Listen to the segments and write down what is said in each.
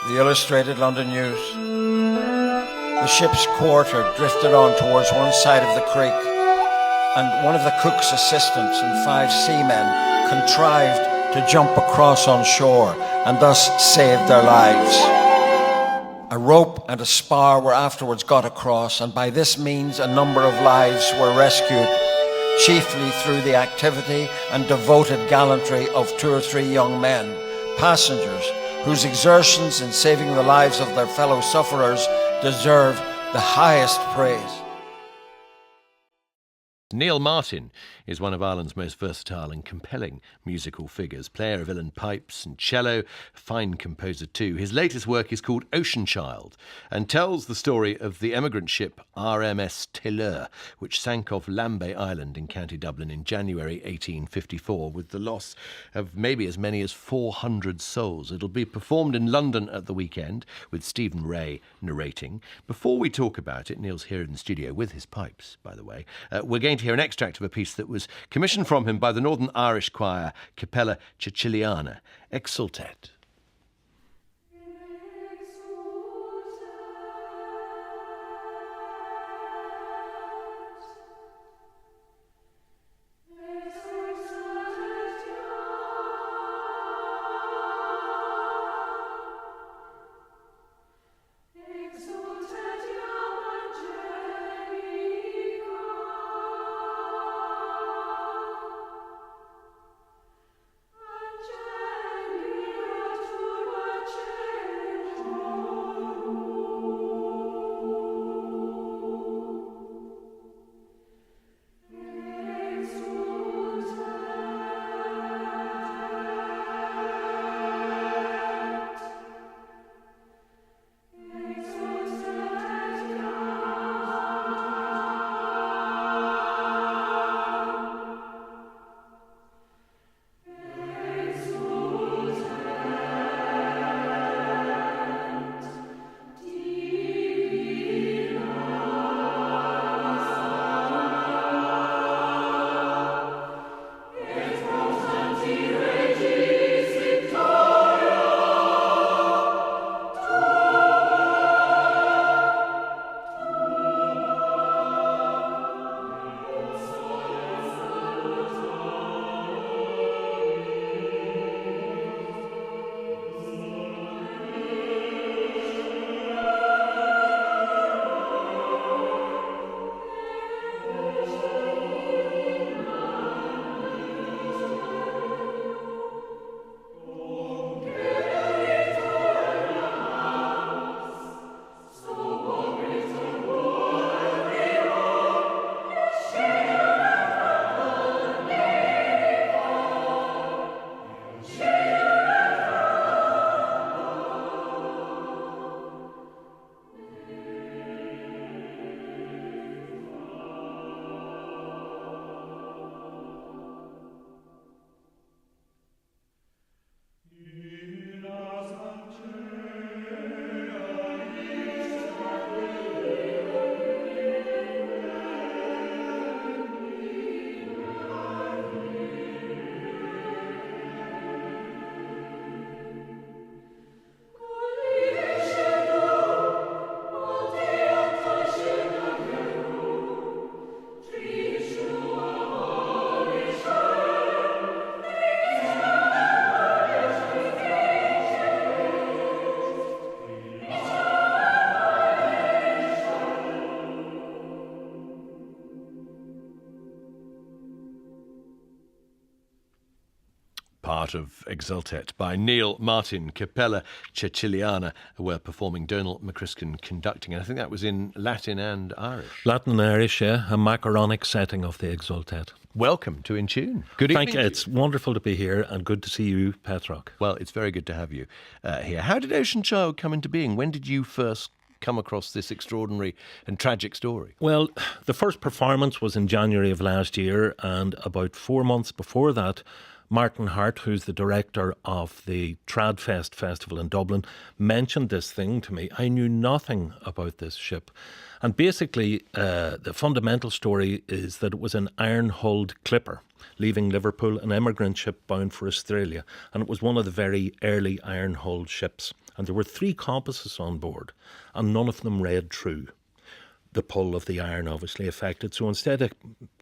The Illustrated London News. The ship's quarter drifted on towards one side of the creek, and one of the cook's assistants and 5 seamen contrived to jump across on shore and thus saved their lives. A rope and a spar were afterwards got across, and by this means a number of lives were rescued, chiefly through the activity and devoted gallantry of 2 or 3 young men, passengers, whose exertions in saving the lives of their fellow sufferers deserve the highest praise. Neil Martin is one of Ireland's most versatile and compelling musical figures, player of uilleann pipes and cello, a fine composer too. His latest work is called Ocean Child and tells the story of the emigrant ship RMS Tayleur, which sank off Lambay Island in County Dublin in January 1854 with the loss of maybe as many as 400 souls. It'll be performed in London at the weekend with Stephen Rea narrating. Before we talk about it, Neil's here in the studio with his pipes, by the way. We're going to hear an extract of a piece that was commissioned from him by the Northern Irish choir Capella Ceciliana, Exultet. Part of Exultet by Neil Martin, Capella Ceciliana, were performing, Donal McCriskin conducting. And I think that was in Latin and Irish. Latin and Irish, yeah, a macaronic setting of the Exultet. Welcome to In-Tune. Good evening. Thank you. It's wonderful to be here and good to see you, Petroc. Well, it's very good to have you here. How did Ocean Child come into being? When did you first come across this extraordinary and tragic story? Well, the first performance was in January of last year, and about 4 months before that, Martin Hart, who's the director of the Tradfest Festival in Dublin, mentioned this thing to me. I knew nothing about this ship. And basically, the fundamental story is that it was an iron-hulled clipper leaving Liverpool, an emigrant ship bound for Australia. And it was one of the very early iron-hulled ships. And there were 3 compasses on board, and none of them read true. The pull of the iron obviously affected. So instead of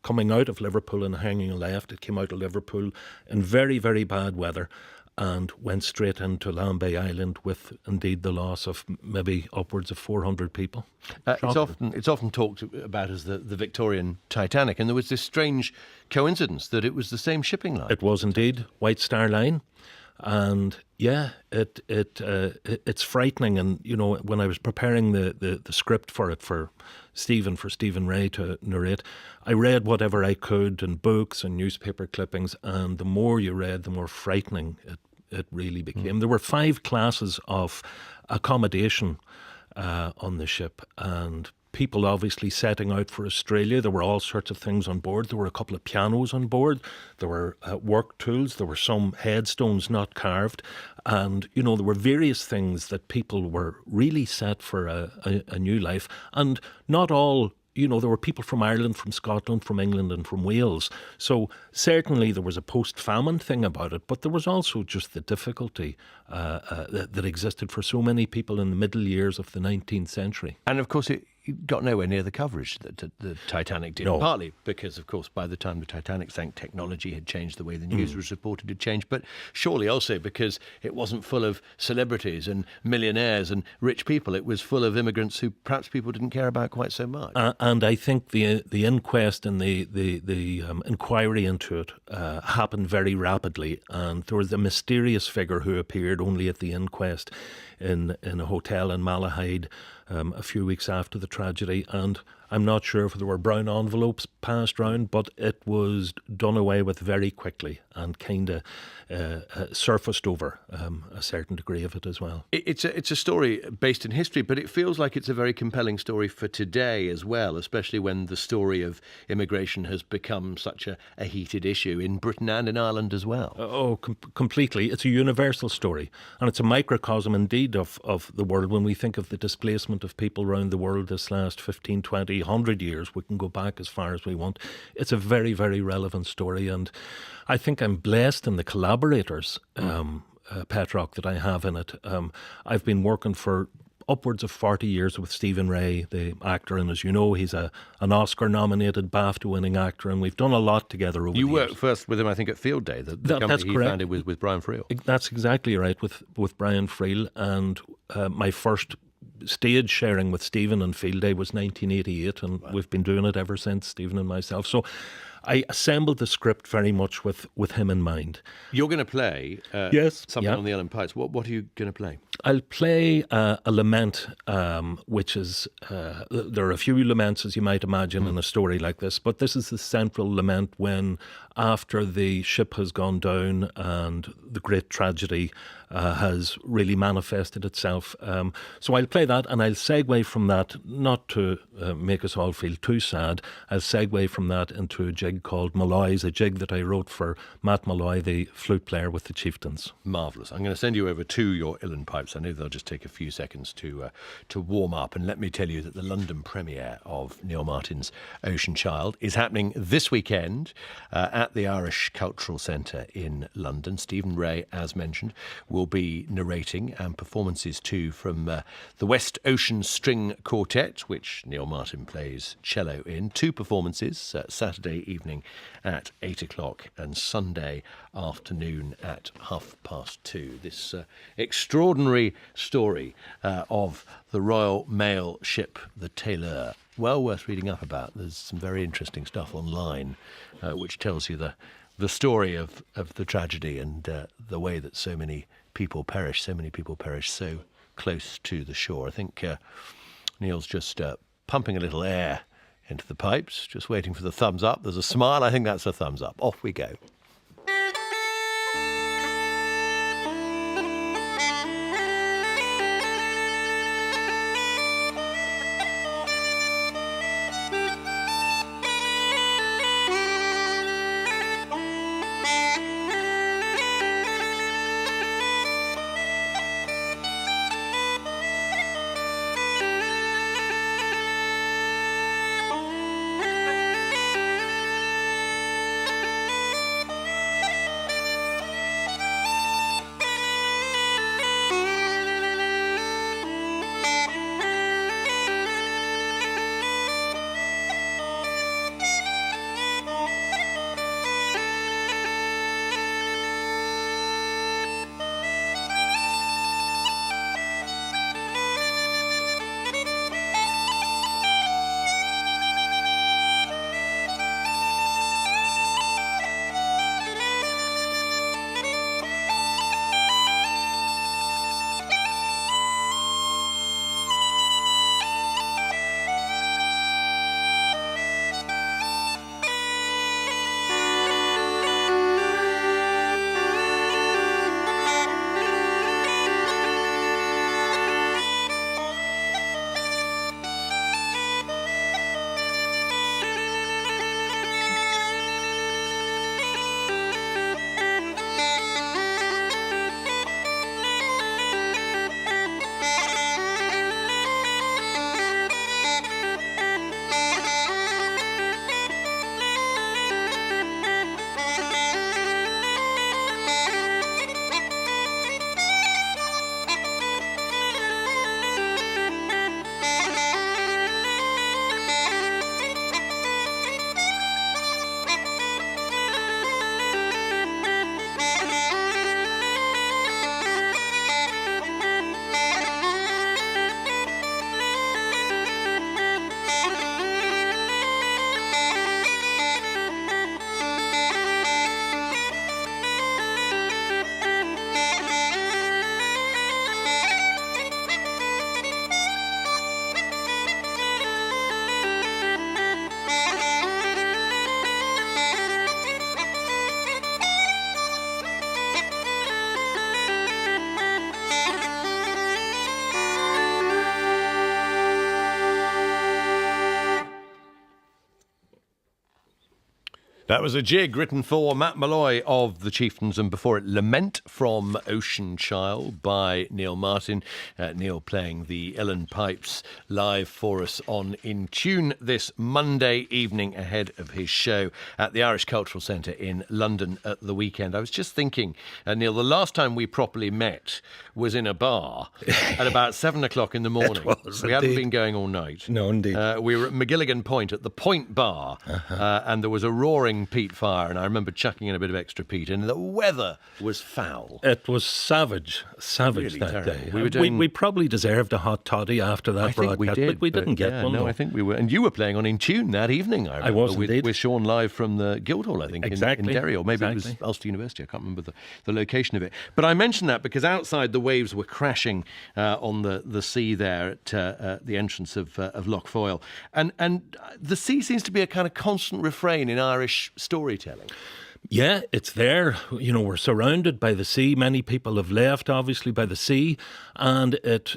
coming out of Liverpool and hanging left, it came out of Liverpool in very, very bad weather and went straight into Lambay Island with indeed the loss of maybe upwards of 400 people. It's often talked about as the Victorian Titanic, and there was this strange coincidence that it was the same shipping line. It was indeed, White Star Line. And yeah, it's frightening. And, you know, when I was preparing the script for it for Stephen Rea to narrate, I read whatever I could in books and newspaper clippings, and the more you read, the more frightening it really became. There were 5 classes of accommodation on the ship, and people obviously setting out for Australia. There were all sorts of things on board. There were a couple of pianos on board. There were work tools. There were some headstones not carved. And, you know, there were various things that people were really set for a new life. And not all, you know, there were people from Ireland, from Scotland, from England and from Wales. So certainly there was a post-famine thing about it, but there was also just the difficulty that existed for so many people in the middle years of the 19th century. And of course, it got nowhere near the coverage that the Titanic did, No. partly because, of course, by the time the Titanic sank, technology had changed, the way the news was reported had changed, but surely also because it wasn't full of celebrities and millionaires and rich people. It was full of immigrants who perhaps people didn't care about quite so much. And I think the inquest and the inquiry into it happened very rapidly, and there was a mysterious figure who appeared only at the inquest in a hotel in Malahide a few weeks after the tragedy, and I'm not sure if there were brown envelopes passed round, but it was done away with very quickly and kind of surfaced over a certain degree of it as well. It's a story based in history, but it feels like it's a very compelling story for today as well, especially when the story of immigration has become such a heated issue in Britain and in Ireland as well. Completely. It's a universal story, and it's a microcosm indeed of the world. When we think of the displacement of people around the world this last 15, 20, 100 years, we can go back as far as we want. It's a very, very relevant story, and I think I'm blessed in the collaborators, Petroc, that I have in it. I've been working for upwards of 40 years with Stephen Rea, the actor, and as you know, he's an Oscar-nominated, BAFTA-winning actor, and we've done a lot together over the years. You worked first with him, I think, at Field Day, the company he founded with Brian Friel. That's exactly right, with Brian Friel, and my first stage sharing with Stephen and Field Day was 1988, and we've been doing it ever since, Stephen and myself. So I assembled the script very much with him in mind. You're going to play something on the Ellen Pipes. What are you going to play? I'll play a lament, which is, there are a few laments, as you might imagine, in a story like this, but this is the central lament when, after the ship has gone down and the great tragedy has really manifested itself. So I'll play that, and I'll segue from that, not to make us all feel too sad, I'll segue from that into a jig called Malloy's, a jig that I wrote for Matt Malloy, the flute player with the Chieftains. Marvellous. I'm going to send you over to your Uilleann Pipes. I know they'll just take a few seconds to warm up, and let me tell you that the London premiere of Neil Martin's Ocean Child is happening this weekend at the Irish Cultural Centre in London. Stephen Rea, as mentioned, will be narrating, and performances too from the West Ocean String Quartet, which Neil Martin plays cello in. 2 performances, Saturday evening at 8 o'clock and Sunday afternoon at 2:30. This extraordinary story of the Royal Mail ship, the Tayleur. Well worth reading up about. There's some very interesting stuff online which tells you the story of the tragedy and the way that so many people perish so close to the shore. I think Neil's just pumping a little air into the pipes, just waiting for the thumbs up. There's a smile. I think that's a thumbs up. Off we go. That was a jig written for Matt Malloy of The Chieftains, and before it, Lament from Ocean Child by Neil Martin. Neil playing the uilleann pipes live for us on In-Tune this Monday evening ahead of his show at the Irish Cultural Centre in London at the weekend. I was just thinking, Neil, the last time we properly met was in a bar at about 7 o'clock in the morning. We hadn't been going all night. No, indeed. We were at McGilligan Point at the Point Bar, and there was a roaring peat fire, and I remember chucking in a bit of extra peat, and the weather was foul. It was savage really that terrible. day. We probably deserved a hot toddy after that broadcast, but we didn't get one. No, I think we were. And you were playing on In-Tune that evening, I was with, indeed. With Sean live from the Guildhall, I think, in Derry, or maybe it was Ulster University. I can't remember the location of it. But I mentioned that because outside the waves were crashing on the sea there at the entrance of Lough Foyle. And the sea seems to be a kind of constant refrain in Irish storytelling. Yeah, it's there. You know, we're surrounded by the sea. Many people have left, obviously, by the sea. And it,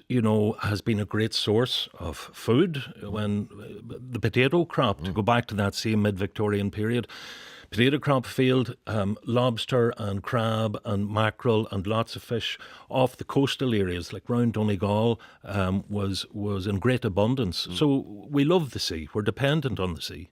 has been a great source of food. When the potato crop, to go back to that same mid-Victorian period, potato crop field, lobster and crab and mackerel and lots of fish off the coastal areas like round Donegal was in great abundance. So we love the sea. We're dependent on the sea.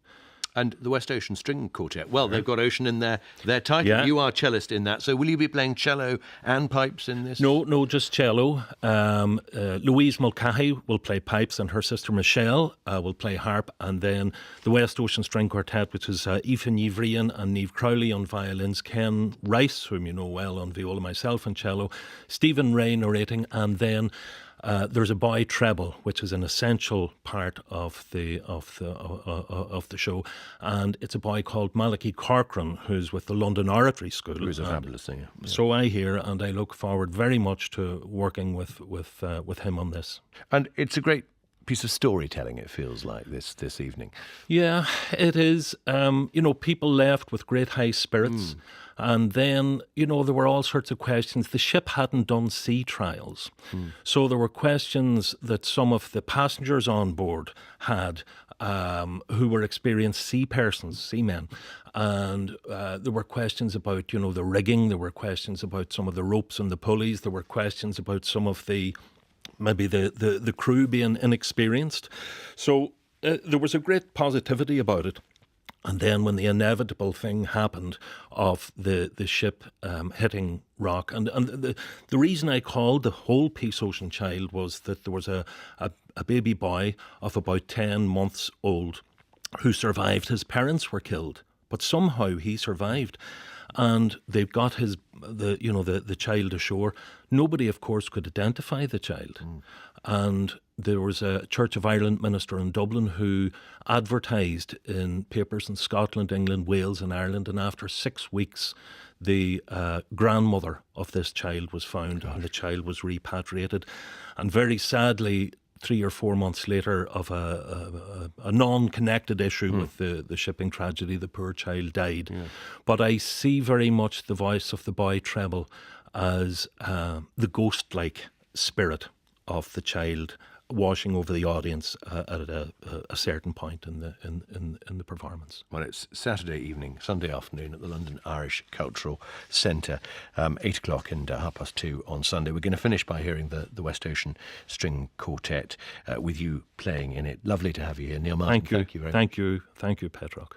And the West Ocean String Quartet, well, they've got ocean in their title. Yeah. You are cellist in that. So will you be playing cello and pipes in this? No, just cello. Louise Mulcahy will play pipes, and her sister Michelle will play harp. And then the West Ocean String Quartet, which is Aoife Niamh and Niamh Crowley on violins, Ken Rice, whom you know well, on viola, myself on cello, Stephen Rea narrating, and then there's a boy treble, which is an essential part of the show, and it's a boy called Malachi Corcoran, who's with the London Oratory School. Who's a fabulous singer. Yeah. So I hear, and I look forward very much to working with him on this. And it's a great piece of storytelling, it feels like, this evening. Yeah, it is. People left with great high spirits. And then, there were all sorts of questions. The ship hadn't done sea trials. So there were questions that some of the passengers on board had who were experienced seamen. And there were questions about, the rigging. There were questions about some of the ropes and the pulleys. There were questions about some of maybe the crew being inexperienced. So there was a great positivity about it. And then when the inevitable thing happened of the ship hitting rock, and the reason I called the whole piece Ocean Child was that there was a baby boy of about 10 months old who survived. His parents were killed, but somehow he survived. And they've got the child ashore. Nobody, of course, could identify the child. And there was a Church of Ireland minister in Dublin who advertised in papers in Scotland, England, Wales and Ireland. And after 6 weeks, the grandmother of this child was found. And the child was repatriated. And very sadly, 3 or 4 months later, of a non-connected issue with the shipping tragedy, the poor child died. Yeah. But I see very much the voice of the boy treble as the ghost-like spirit of the child washing over the audience at a certain point in the performance. Well, it's Saturday evening, Sunday afternoon at the London Irish Cultural Centre, 8 o'clock and 2:30 on Sunday. We're going to finish by hearing the West Ocean String Quartet with you playing in it. Lovely to have you here, Neil Martin. Thank you very much. Thank you, Petroc.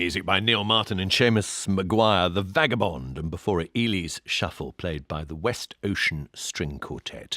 Music by Neil Martin and Seamus Maguire, The Vagabond, and before it, Ely's Shuffle, played by the West Ocean String Quartet.